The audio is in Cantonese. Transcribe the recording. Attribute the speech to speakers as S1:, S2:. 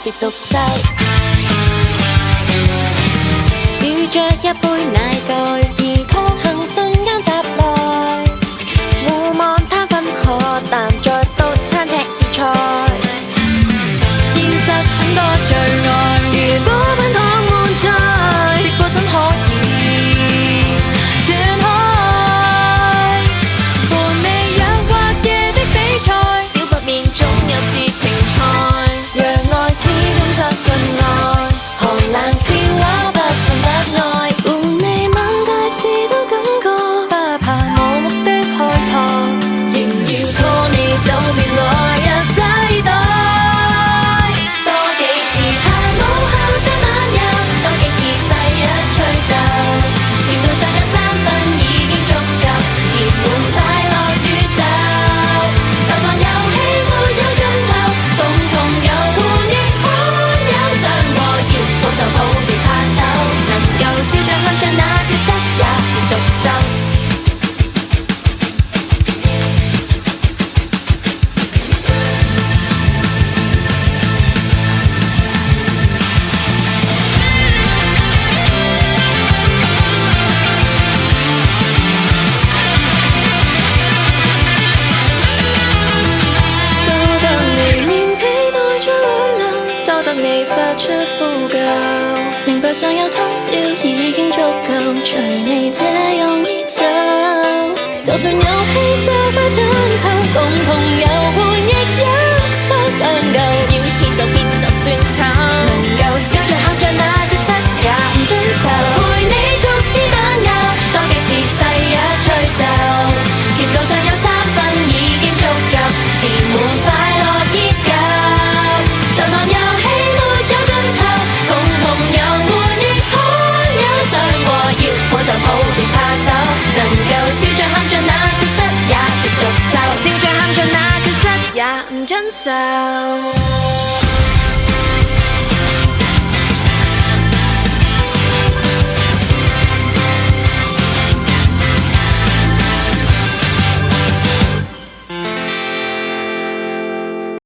S1: 別獨奏。遇着一杯奶蓋，異曲行瞬間襲來，互望他分可淡着到餐廳試菜。現實很多罪案，如果品可換載，結果怎可以斷開？和你約或夜的比賽，少不免總有時停賽，讓愛始終相信愛，寒冷笑話不信不愛。和你問大事都感覺，不怕無目的開拓，仍要拖你走遍來日世代。多幾次下午後再晚遊，多幾次細一吹奏，甜到上有3分已經足夠，填滿快樂宇宙。習慣遊戲沒有盡頭，共同遊玩亦罕有，想和諧報仇抱別怕醜，能夠笑着看着那缺失也別獨奏。多得你連被內在淚流，多得你發出呼救，明白尚有通宵已經足夠，隨你這樣依走。就算遊戲這快盡頭，共同遊玩亦有所上舊。